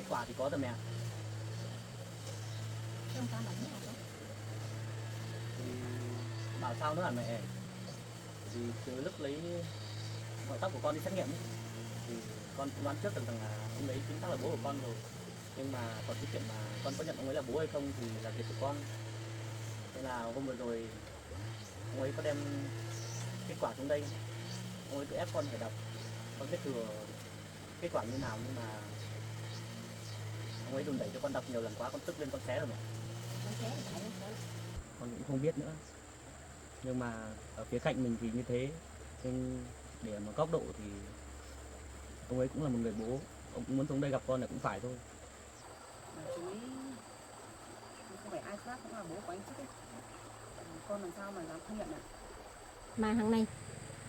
Kết quả thì có rồi mẹ. Không sao làm thế nào đâu. Thì bảo sao nữa hả mẹ? Thì từ lúc lấy mọi tóc của con đi xét nghiệm ấy, thì con cũng đoán trước được rằng là ông ấy chính xác là bố của con rồi. Nhưng mà còn cái chuyện mà con có nhận ông ấy là bố hay không thì là việc của con. Thế là hôm vừa rồi ông ấy có đem kết quả xuống đây, ông ấy cứ ép con phải đọc. Con biết thừa kết quả như nào nhưng mà ông ấy đùn đẩy cho con đọc nhiều lần quá, con tức lên con xé rồi mẹ. Con xé thì phải xé. Con cũng không biết nữa. Nhưng mà ở phía cạnh mình thì như thế, nhưng để mà góc độ thì ông ấy cũng là một người bố, ông cũng muốn xuống đây gặp con là cũng phải thôi. Mà chú ấy không phải ai khác cũng là bố của anh trước ấy. Con làm sao mà dám không nhận ạ? Mà hàng này,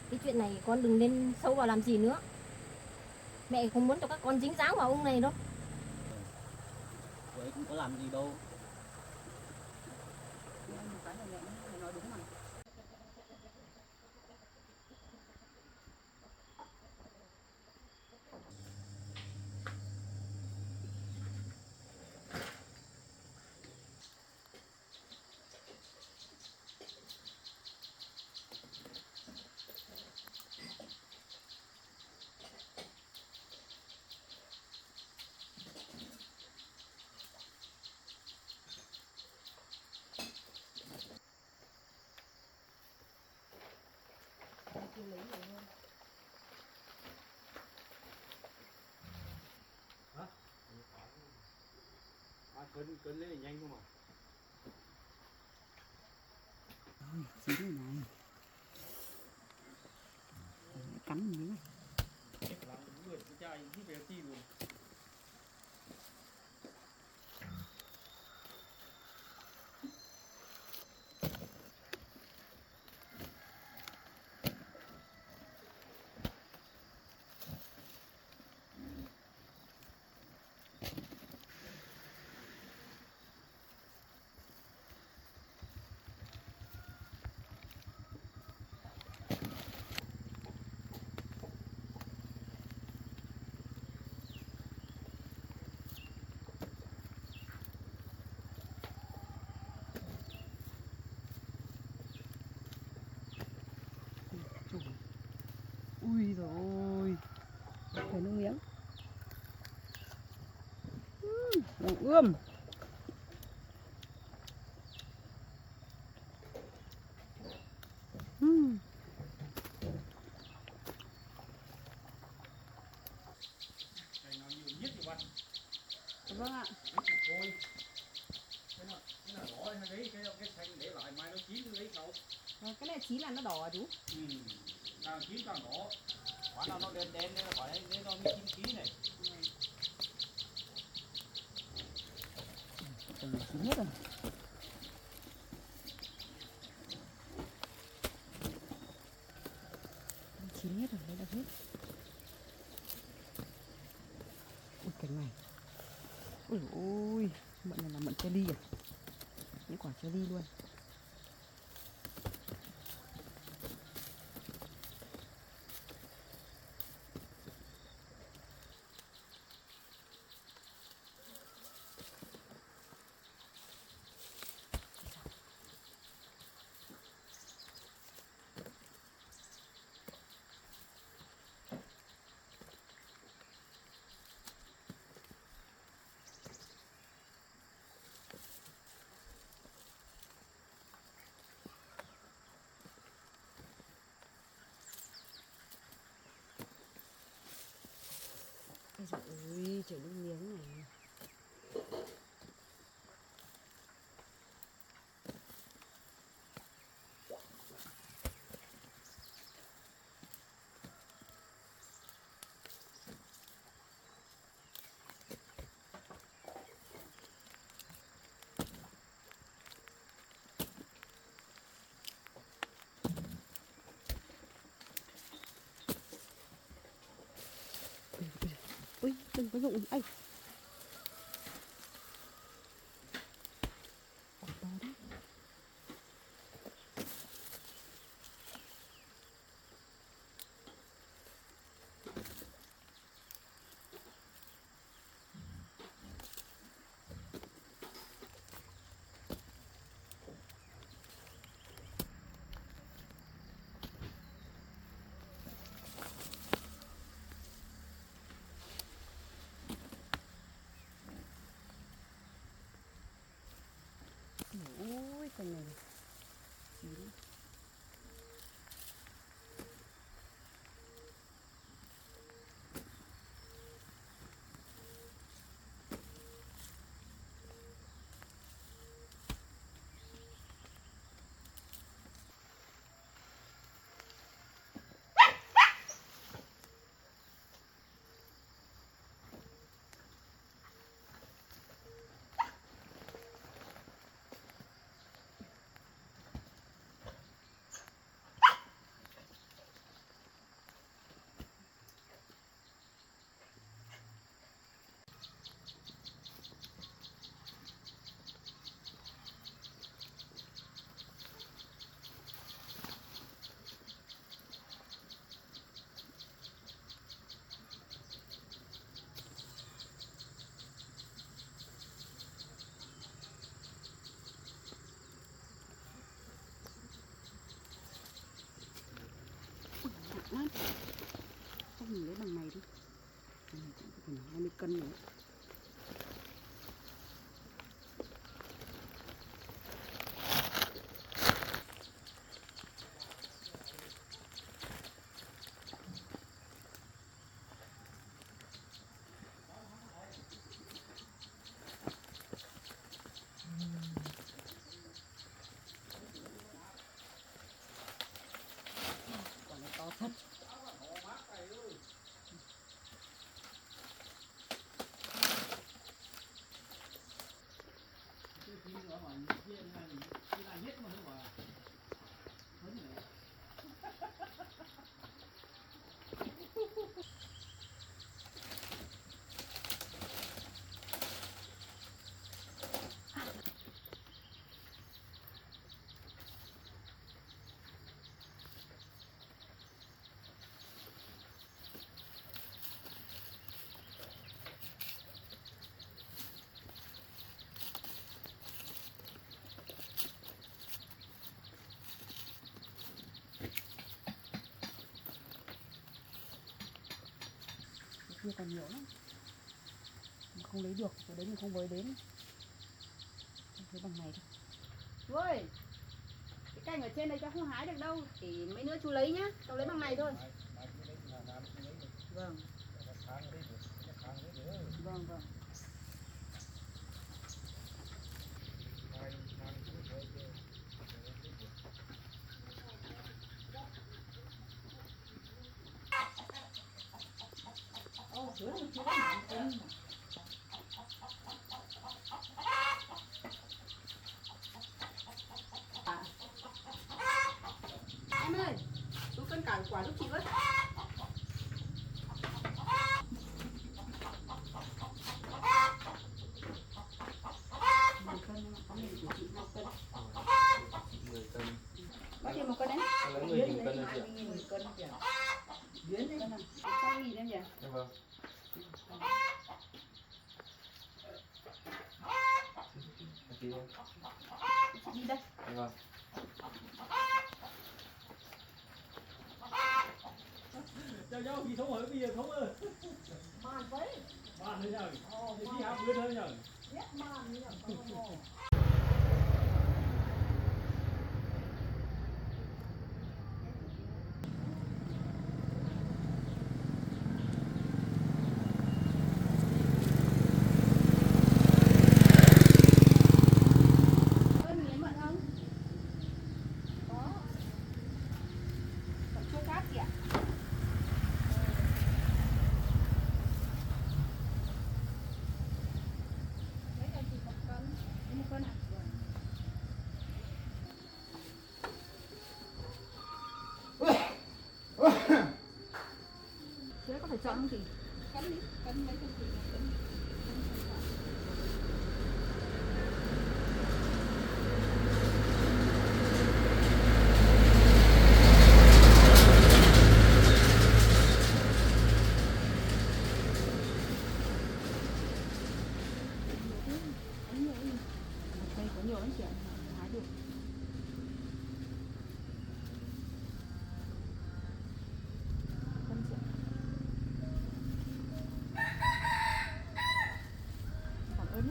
cái chuyện này con đừng nên sâu vào làm gì nữa. Mẹ không muốn cho các con dính dáng vào ông này đâu. Ông ấy cũng có làm gì đâu. Nhưng anh một cái là mẹ nói đúng mà. Chưa lấy nhiều hơn. Hả? Cơn lên nhanh không ạ? Chín rồi này. Cắn một miếng này. Làm người cái chai như về chi luôn. Ui rồi ôi. Phải nước miếng. Đồng ươm. Này nào nhiều nhất thì bạn. Vâng ạ. Thôi. Cái nào đỏ hay đấy, cái xanh để lại mai nó chín lấy cậu. Cái này chín là nó đỏ à chú? Càng chín càng đỏ. Quả nào nó đen đen nên là quả đấy nó mới chín ký này. Chín hết rồi. Chín hết rồi, đây là hết. Ui cành này. Ui ôi, mận này là mận cherry à? Những quả cherry luôn. Ôi trời nước miếng này. Ui đừng có rụng anh. Quả to đấy. Chắc mình lấy bằng này đi. 20 cân nữa. Quả này to thật. Kia còn nhiều lắm mà không lấy được, cái đấy mình không với đến. Không thấy bằng này thôi. Ôi, cái cành ở trên đây cháu không hái được đâu, thì mấy nữa chú lấy nhá, cháu lấy bằng này thôi. Vâng. Vâng vâng. Em ơi, chú cân cả quả giúp chị với. Bao nhiêu một cân đấy? Người nhìn cân là gì ạ? 20.000 một cân kìa. Duyên đấy. 100.000 em kìa. Dạ vâng. Chị Đi đây. dạ vâng. Cho khi sống ở bây giờ sống ơi. Màn với. Bạn thế nhờ. Thì khi hám bữa thôi nhờ. Biết màn như là con. Thế có phải chọn không chị? Cân đi, cân mấy cân chị? Đây có nhiều lắm chị ạ, hái được. Cảm ơn.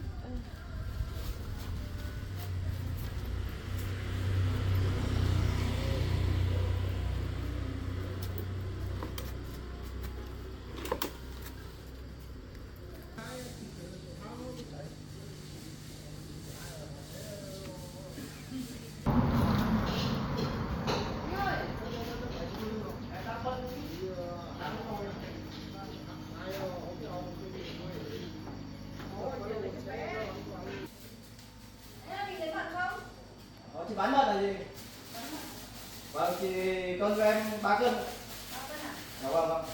Chị bán mận là gì? Vâng, chị con cho em 3 cân. 3 cân à? Dạ vâng vâng.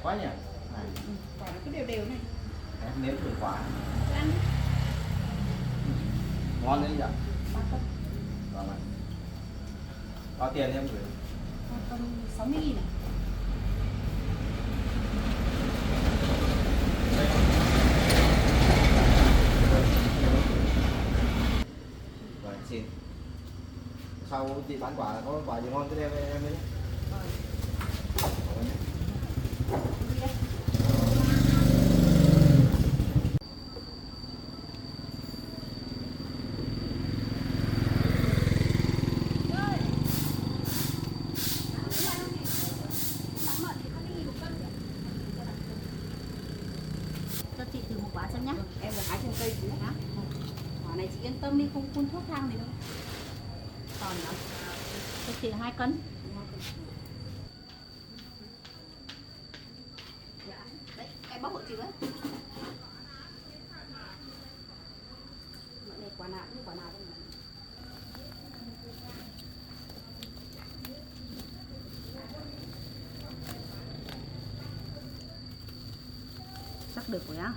quá nhỉ. Này, Quả nó cứ đều đều này. em nếm thử quả. Ăn đi. Ngon đấy nhỉ. 3 cân. Vâng ạ. Bao tiền em gửi? 3 cân 60.000 này. Vâng, xin. Sau chị bán quả có quả gì ngon cứ đem em ấy. Đi đây. Cho chị thử một quả xem nhá. Em vừa hái trên cây cũng nhá. Quả này chị yên tâm đi, không phun thuốc thang gì đâu. Còn đó. Cho chị 2 cân. Đấy, em bóc hộ chị với. Đây quả nào cũng quả nào cũng chắc được rồi á.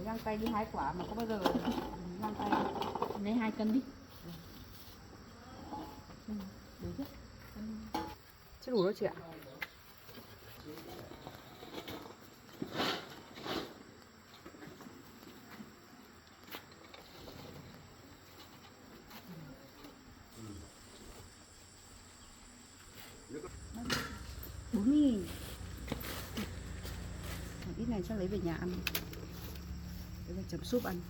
Găng tay đi hái quả mà có bao giờ găng tay Lấy 2 cân đi. được chứ? Chưa đủ đâu chị ạ. Ít này chắc lấy về nhà ăn, để mà chấm súp ăn.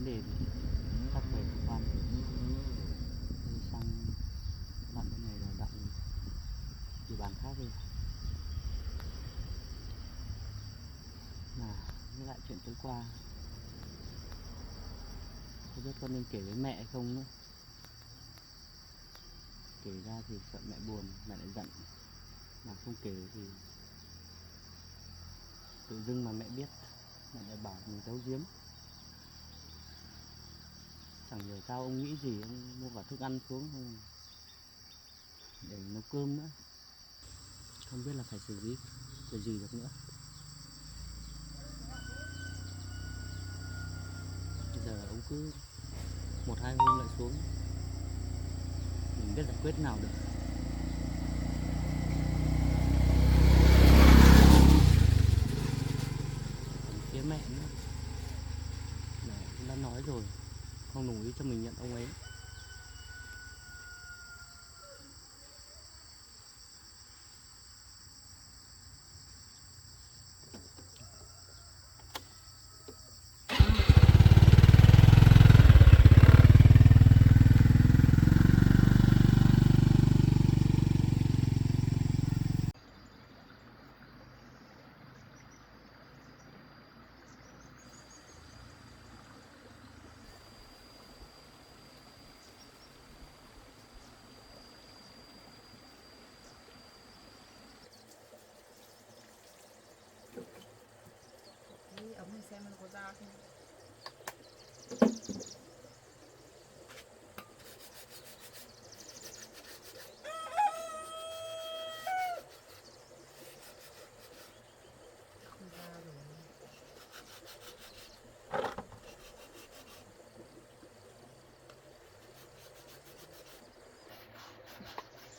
vấn đề thì chắc về cơ quan đi sang đoạn bên này rồi đoạn địa bàn khác đi. Mà với lại chuyện tối qua không biết con nên kể với mẹ hay không nữa. Kể ra thì sợ mẹ buồn, mẹ lại giận. Mà không kể thì tự dưng mà mẹ biết, mẹ lại bảo mình giấu giếm. Chẳng hiểu sao ông nghĩ gì, ông mua cả thức ăn xuống không để nấu cơm nữa. Không biết là phải xử lý cái gì được nữa. Bây giờ ông cứ 1-2 hôm lại xuống, mình biết giải quyết nào được. Còn phía mẹ nữa, mẹ cũng đã nói rồi, không đồng ý cho mình nhận ông ấy. Cái ống này xem nó có ra không. Không ra rồi.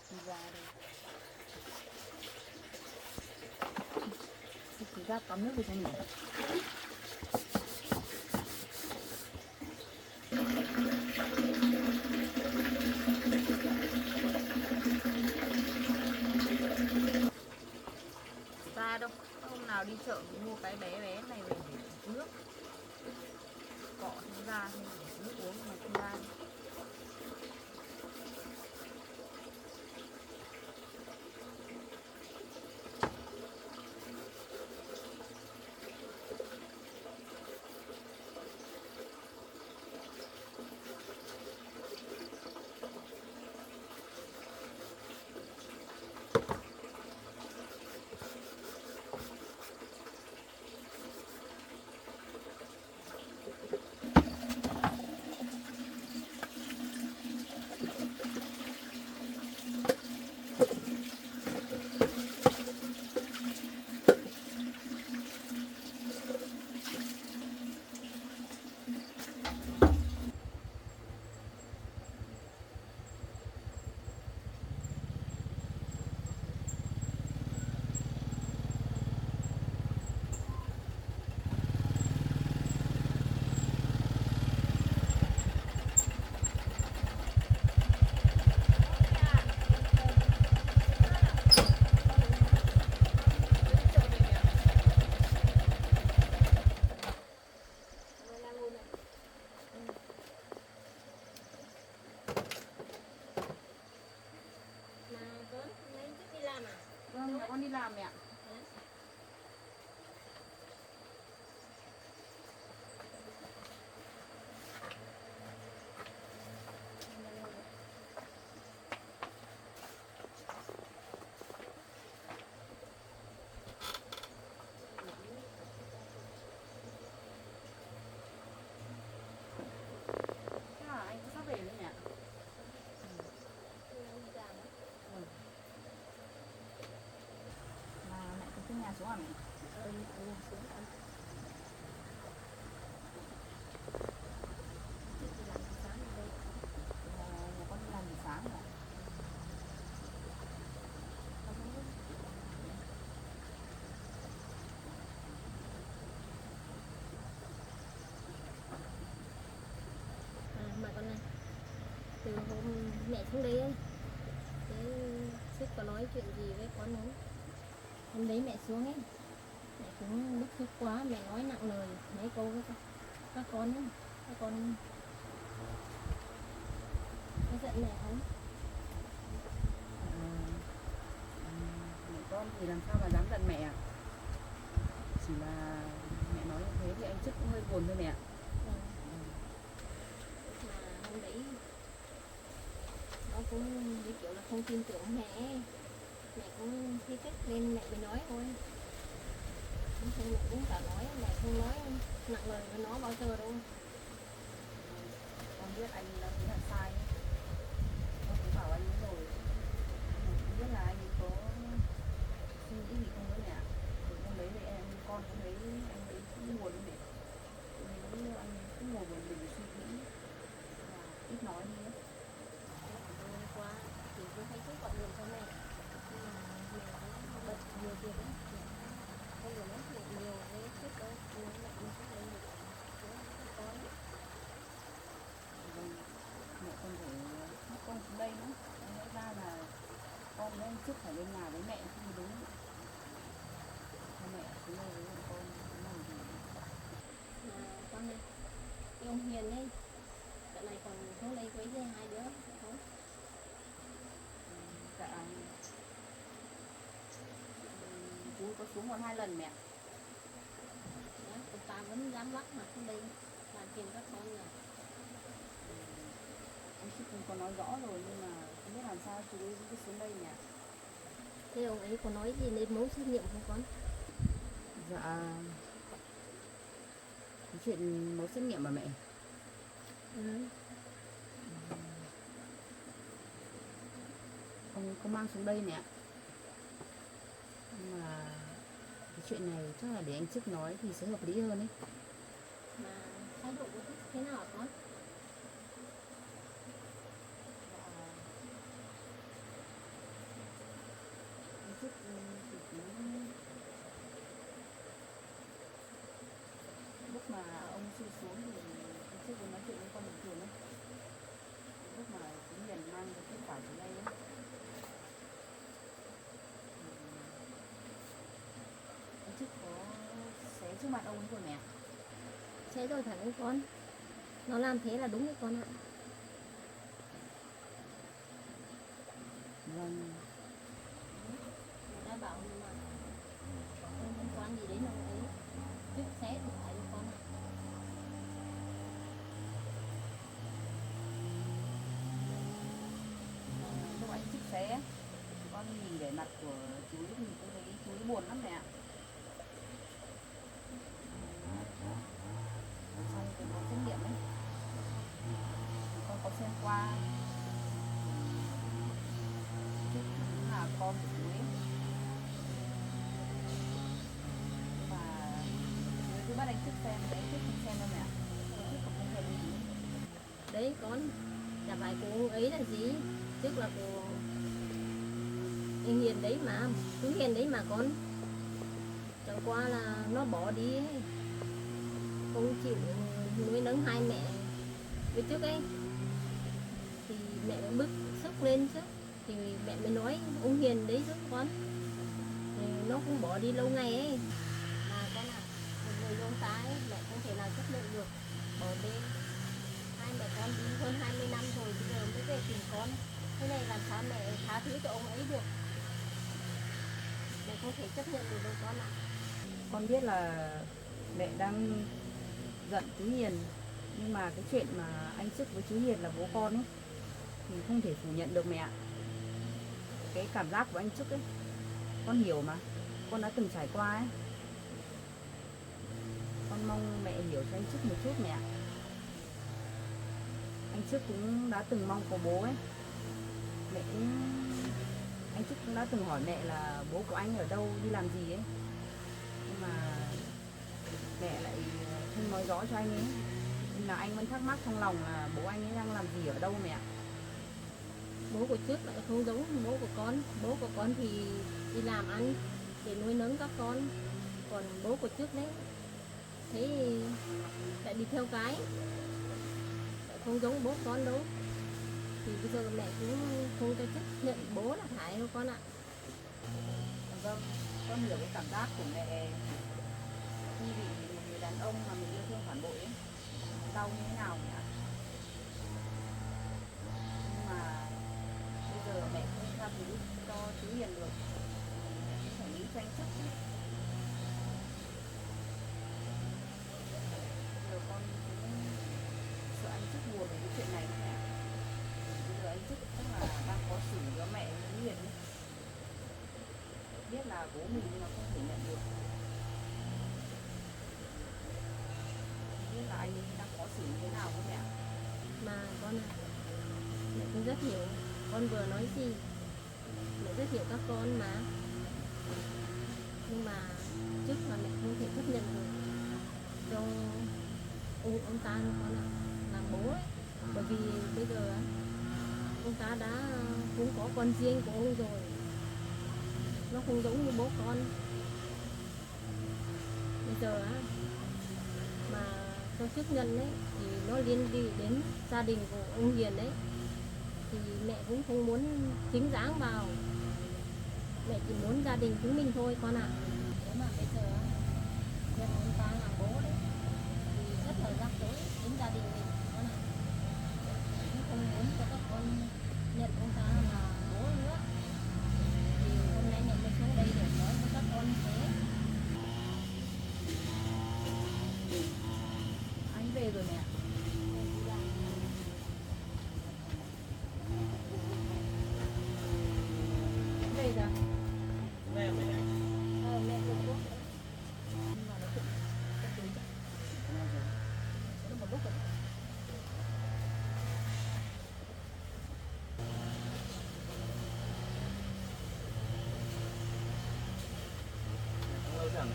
Không ra đây. Chỉ ra tắm nước thì sao nhỉ? Ra đâu, hôm nào đi chợ mua cái bé bé này về để nước cọ nó ra thì nước uống mà không ra. Vâng, con đi làm mẹ ạ. Anh cũng sắp về rồi nhỉ? Mà mẹ có cái nhà xuống hả mẹ? Xuống ăn. Nhà con đi làm buổi sáng rồi. Mà con này, từ hôm mẹ xuống đấy ấy, cái sếp có nói chuyện gì với con không? Hôm đấy mẹ xuống ấy, mẹ cũng bức xúc quá, mẹ nói nặng lời mấy câu với các con ấy. Thế con có giận mẹ không? Mẹ con thì làm sao mà dám giận mẹ ạ. Chỉ là mẹ nói như thế thì anh Chức cũng hơi buồn thôi mẹ ạ. Vâng. Mà hôm đấy nó cũng như kiểu là không tin tưởng mẹ. Mẹ cũng thi thích nên mẹ mới nói thôi. Không mẹ cũng cả nói, mẹ không nói nặng lời với nó bao giờ đâu. Con biết anh đang thấy là sai. Con cũng bảo anh ấy rồi. Mình cũng biết là anh ấy có suy nghĩ gì không nữa mẹ ạ. Thì hôm đấy thì con cũng thấy anh ấy cũng buồn mẹ. Thấy anh ấy cũng ngồi buồn mình suy nghĩ và ít nói đi ấy. Hôm qua thì tôi thấy cũng gọi điện cho mẹ. Nhưng mà mẹ cũng bận nhiều việc ấy. Không được nói chuyện nhiều với chút đâu. Nhưng mẹ cũng không thấy được. Cũng có đấy. Vâng, mẹ con phải bắt con xuống đây nữa. Lẽ ra là con với anh Chức phải lên nhà với mẹ thì đúng. Cho mẹ xuống đây với bọn con cái này thì Mà con này, cái ông Hiền ấy, dạo này còn xuống đây quấy rầy hai đứa không? dạ chú có xuống 1-2 lần mẹ. Đó, ông ta vẫn dám bắt mà xuống đây làm phiền các con rồi. Anh Chức cũng có nói rõ rồi nhưng mà không biết làm sao chú ấy cứ xuống đây mẹ. Thế ông ấy có nói gì đến mẫu xét nghiệm không con? Dạ cái chuyện mẫu xét nghiệm mà mẹ. Ừ. Ông có mang xuống đây nè. Nhưng mà cái chuyện này chắc là để anh Chức nói thì sẽ hợp lý hơn ấy. Mà thái độ của Thích thế nào hả con? Anh Chức thì cũng lúc mà ông chui xuống thì anh Chức có nói chuyện với con bình thường ấy. Lúc mà chú Hiền mang cái kết quả xuống đây ấy. Anh Chức có xé trước mặt ông ấy rồi mẹ. Thế rồi phải không con? Nó làm thế là đúng đấy con ạ. Vâng. Người ta bảo nhưng mà không liên quan gì đến ông ấy. Trước xé thì phải cho con ạ. Lúc anh Chức xé con nhìn vẻ mặt của chú ấy thì tôi thấy chú ấy buồn lắm mẹ ạ. Xong cái mẫu xét nghiệm ấy con có xem qua Chức cũng là con của chú ấy mà chú ấy cứ bắt anh Chức xem đấy, Chức không xem đâu mẹ ạ. Chức cũng không xem gì. Đấy con, chả phải của ông ấy là gì. Trước là của anh Hiền đấy mà, chú Hiền đấy mà con. Chẳng qua là nó bỏ đi ấy. Không chịu nuôi nấng hai mẹ với trước ấy. Thì mẹ mới bức xúc lên chứ. Thì mẹ mới nói ông Hiền đấy chứ con. Thì nó cũng bỏ đi lâu ngày ấy. Mà con ạ, một người ông ta ấy, mẹ không thể nào chấp nhận được. Bỏ đi. Hai mẹ con đi hơn 20 năm rồi, bây giờ mới về tìm con. Thế này làm sao mẹ tha thứ cho ông ấy được. Mẹ không thể chấp nhận được đâu con ạ. Con biết là mẹ đang giận chú Hiền nhưng mà cái chuyện mà anh Chức với chú Hiền là bố con ấy thì không thể phủ nhận được mẹ ạ. Cái cảm giác của anh Chức ấy con hiểu mà, con đã từng trải qua ấy. Con mong mẹ hiểu cho anh Chức một chút mẹ ạ. Anh Chức cũng đã từng mong có bố ấy. Mẹ cũng anh Chức cũng đã từng hỏi mẹ là bố của anh ở đâu, đi làm gì ấy. Nhưng mà mẹ lại không nói rõ cho anh ấy. Nên là anh vẫn thắc mắc trong lòng là bố anh ấy đang làm gì ở đâu mẹ ạ. Bố của trước lại không giống bố của con. Bố của con thì đi làm ăn để nuôi nấng các con. Còn bố của trước đấy thấy lại đi theo cái, lại không giống bố con đâu. Thì bây giờ mẹ cũng không cho chấp nhận bố là phải đâu con ạ. Vâng, con hiểu cái cảm giác của mẹ khi bị một người đàn ông mà mình yêu thương phản bội ấy. đau như thế nào nhỉ? Nhưng mà bây giờ mẹ không tha thứ cho chú Hiền được, mẹ phải nghĩ cho anh trước chứ. Giờ con cũng sợ anh trước buồn về cái chuyện này mẹ. Bây giờ anh trước chắc là đang có xử với mẹ với chú Hiền ấy. Biết là bố mình nhưng mà không thể nhận được. Biết là anh đang có xử như thế nào với mẹ. Mà con à, mẹ cũng rất hiểu con vừa nói gì, mẹ rất hiểu các con mà. Nhưng mà trước là mẹ không thể chấp nhận được cho ông ta đâu con ạ, làm bố ấy. Bởi vì bây giờ á, ông ta đã cũng có con riêng của ông rồi, nó không giống như bố con. Bây giờ á, mà cho chức nhân ấy thì nó liên đi đến gia đình của ông Hiền ấy, thì mẹ cũng không muốn chính dáng vào, mẹ chỉ muốn gia đình chúng mình thôi con ạ. Nếu mà bây giờ nhận ông ta làm bố đấy thì rất là rắc rối đến gia đình mình con ạ. Mẹ cũng không muốn cho các con nhận ông ta là bố nữa, thì hôm nay mẹ mới xuống đây để nói với các con như thế. Anh về rồi mẹ. Về rồi. Mẹ Mẹ cũng có Nhưng mà nó cũng không đúng chứ. Nó một lúc rồi. không lâu chẳng.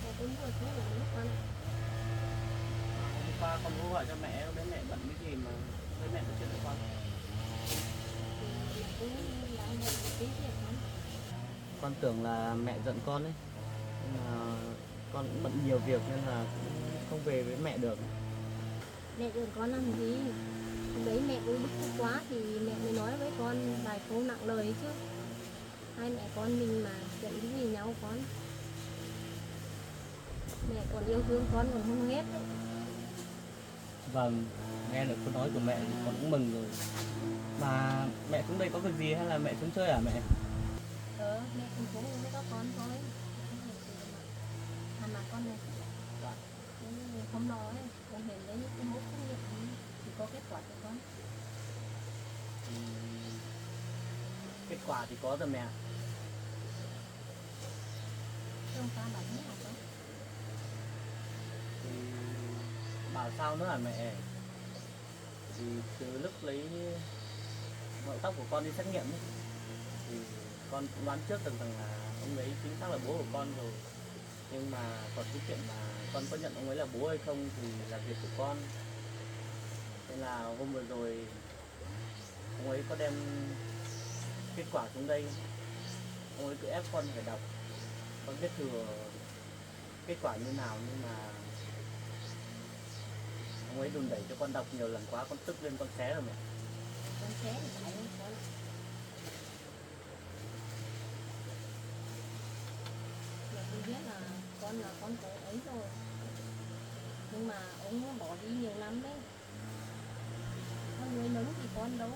mẹ cũng vừa xuống một lúc con ạ. Hôm qua con có gọi cho mẹ, bên mẹ bận cái gì mà với mẹ nói chuyện với con. Thì mẹ cũng làm một tí việc con. Con tưởng là mẹ giận con ấy, nhưng mà con cũng bận nhiều việc nên là cũng không về với mẹ được. Mẹ giận con làm gì? Lúc đấy mẹ cũng bức xúc quá thì mẹ mới nói với con vài câu nặng lời chứ. Hai mẹ con mình mà giận cái gì nhau con. Mẹ còn yêu thương con còn không hết đấy. Vâng, nghe được câu nói của mẹ thì con cũng mừng rồi. Mà mẹ xuống đây có việc gì hay là mẹ xuống chơi hả mẹ? Mẹ cũng xuống với các con thôi. Mà con này hôm đó ấy, con Hiền lấy những cái mẫu xét nghiệm thì có kết quả cho con. Kết quả thì có rồi mẹ. Chứ ông ta bảo thế nào con? Thì bảo sao nữa hả mẹ? Thì từ lúc lấy mẫu tóc của con đi xét nghiệm ấy, thì con cũng đoán trước được rằng là ông ấy chính xác là bố của con rồi. Nhưng mà còn cái chuyện mà con có nhận ông ấy là bố hay không thì là việc của con. Nên là hôm vừa rồi ông ấy có đem kết quả xuống đây, ông ấy cứ ép con phải đọc. Con biết thừa kết quả như nào nhưng mà ông ấy đùn đẩy cho con đọc nhiều lần quá, con tức lên con xé rồi mẹ. Con xé thì phải không con? Mẹ cũng biết là con có ấy rồi. Nhưng mà ông bỏ đi nhiều lắm đấy. Con nuôi nấng thì con đâu.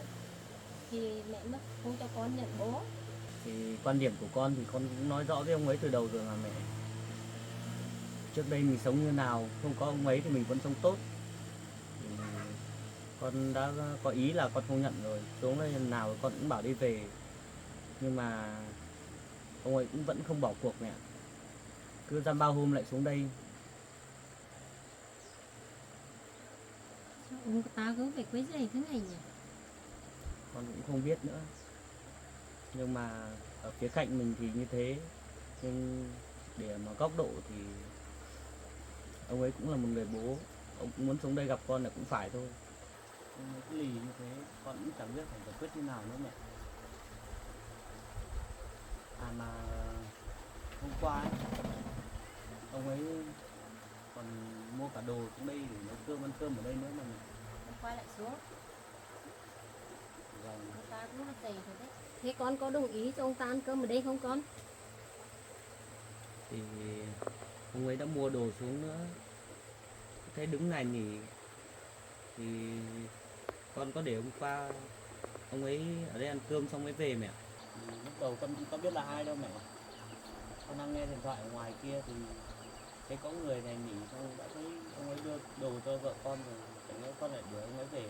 Thì mẹ mất không cho con nhận bố. Thì quan điểm của con thì con cũng nói rõ với ông ấy từ đầu rồi mà mẹ. Trước đây mình sống như nào, không có ông ấy thì mình vẫn sống tốt. Thì con đã có ý là con không nhận rồi, xuống đây lần nào con cũng bảo đi về. Nhưng mà ông ấy cũng vẫn không bỏ cuộc mẹ. Cứ dăm bao hôm lại xuống đây. Sao ông ta cứ phải quấy rầy thế này nhỉ? Con cũng không biết nữa. Nhưng mà ở phía cạnh mình thì như thế. Nhưng để mà góc độ thì ông ấy cũng là một người bố. Ông cũng muốn xuống đây gặp con là cũng phải thôi. Nhưng mà cứ lì như thế con cũng chẳng biết phải giải quyết như nào nữa mẹ. À mà hôm qua ấy, ông ấy còn mua cả đồ xuống đây để nấu cơm, ăn cơm ở đây nữa mà mẹ. Con quay lại xuống. Vâng. Ông ta cũng là dày rồi đấy. Thế con có đồng ý cho ông ta ăn cơm ở đây không con? Thì ông ấy đã mua đồ xuống nữa. Thấy đứng này thì thì con có để hôm qua ông ấy ở đây ăn cơm xong mới về mẹ ạ. Lúc đầu con cũng có biết là ai đâu mẹ. Con đang nghe điện thoại ở ngoài kia thì thấy có người này nghỉ xong đã thấy ông ấy đưa đồ cho vợ con rồi, chẳng lẽ con lại đuổi ông ấy về.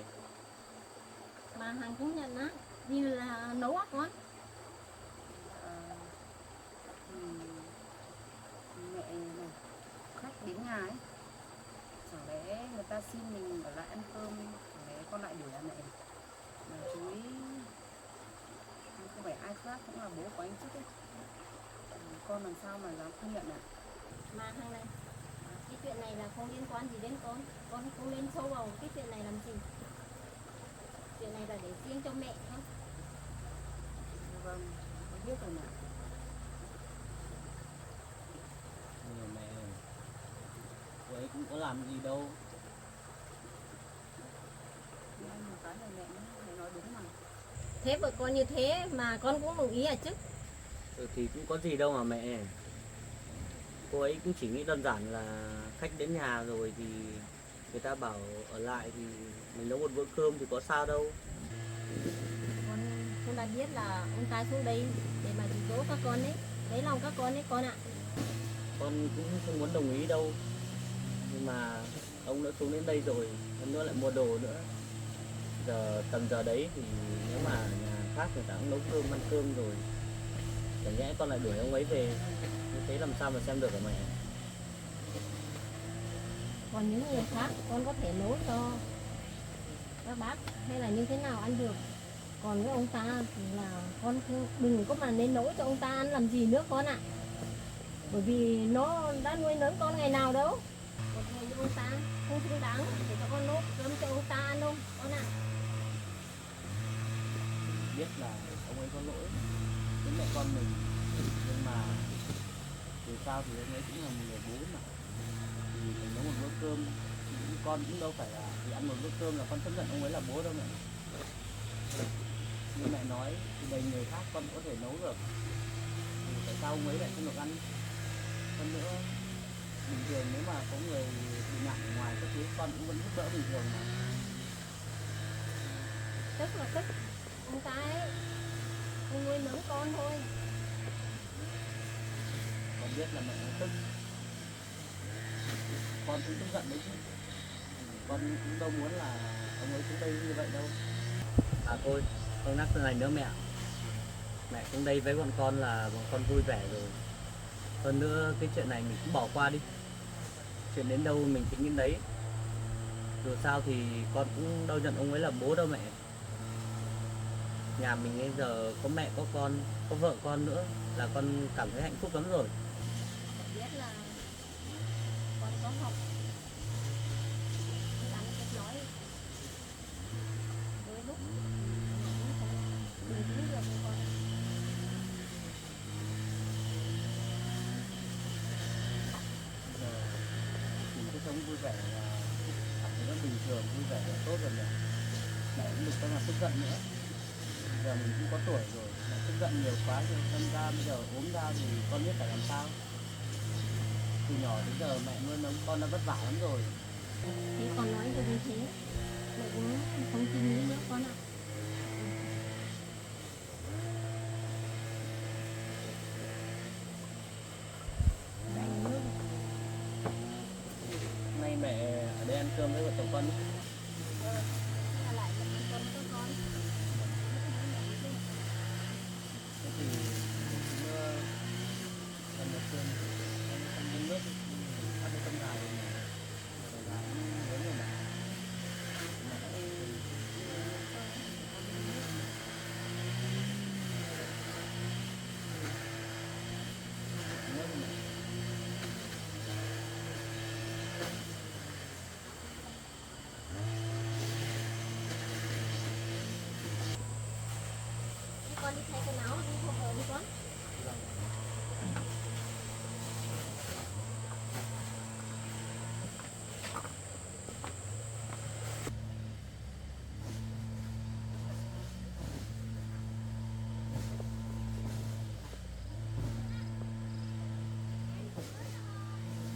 Mà Hằng cũng nhận á, như là nấu á con. Mẹ này, khách đến nhà ấy, chẳng lẽ người ta xin mình ở lại ăn cơm, chẳng lẽ con lại đuổi mẹ. Mà chú ý không phải ai khác, cũng là bố của anh trước ấy. Con làm sao mà dám không nhận ạ? Mà Hằng này, cái chuyện này là không liên quan gì đến con không nên sâu vào cái chuyện này làm gì. Chuyện này là để riêng cho mẹ thôi. Vâng, con biết rồi mẹ. Nhưng mà mẹ, cô ấy cũng có làm gì đâu. Nhưng anh một cái này mẹ nói đúng mà. Thế vợ con như thế mà con cũng đồng ý à chứ? Thì cũng có gì đâu mà mẹ. Cô ấy cũng chỉ nghĩ đơn giản là khách đến nhà rồi thì người ta bảo ở lại thì mình nấu một bữa cơm thì có sao đâu. Con đã biết là ông ta xuống đây để mà dụ dỗ các con đấy, lấy lòng các con đấy con ạ. Con cũng không muốn đồng ý đâu, nhưng mà ông đã xuống đến đây rồi, hơn nữa lại mua đồ nữa. Tầm giờ đấy thì nếu mà nhà khác người ta cũng nấu cơm ăn cơm rồi, chẳng nhẽ con lại đuổi ông ấy về, như thế làm sao mà xem được hả mẹ? Còn những người khác con có thể nấu cho các bác hay là như thế nào ăn được. Còn với ông ta thì là con đừng có mà nên nấu cho ông ta ăn làm gì nữa con ạ. Bởi vì nó đã nuôi nấng con ngày nào đâu. Một người như ông ta không xứng đáng để cho con nấu cơm cho ông ta ăn đâu con ạ. Biết là ông ấy có lỗi với mẹ con mình, nhưng mà dù sao thì ông ấy cũng là một người bố mà. Thì mình nấu một bữa cơm, con cũng đâu phải là vì ăn một bữa cơm là con chấp nhận ông ấy là bố đâu mẹ. Như mẹ nói thì đầy người khác con có thể nấu được, thì tại sao ông ấy lại không được ăn? Hơn nữa bình thường nếu mà có người bị nặng ở ngoài các thứ con cũng vẫn giúp đỡ bình thường mà. Tức là tức ông ta ấy không nuôi nấng con thôi. Con biết là mẹ nó tức, con cũng tức giận đấy chứ. Con cũng đâu muốn là ông ấy xuống đây như vậy đâu. À thôi, không nhắc cái này nữa mẹ. Mẹ xuống đây với bọn con là bọn con vui vẻ rồi. Hơn nữa cái chuyện này mình cũng bỏ qua đi. Chuyện đến đâu mình tính đến đấy. Dù sao thì con cũng đâu nhận ông ấy là bố đâu mẹ. Nhà mình bây giờ có mẹ có con, có vợ con nữa là con cảm thấy hạnh phúc lắm rồi. Biết là con có học làm cách nói đôi lúc cũng không bình tĩnh được con. Bây giờ mình cứ sống vui vẻ là cảm thấy nó bình thường, vui vẻ là tốt rồi mẹ. Mẹ cũng đừng có mà tức giận nữa. Bây giờ mình cũng có tuổi rồi, mẹ tức giận nhiều quá rồi đâm ra bây giờ ốm ra thì con biết phải làm sao. Từ nhỏ đến giờ mẹ nuôi nấng con đã vất vả lắm rồi. Thế con nói cho như thế mẹ cũng không tin nghĩ nữa con ạ. Hôm nay mẹ ở đây ăn cơm với vợ chồng con.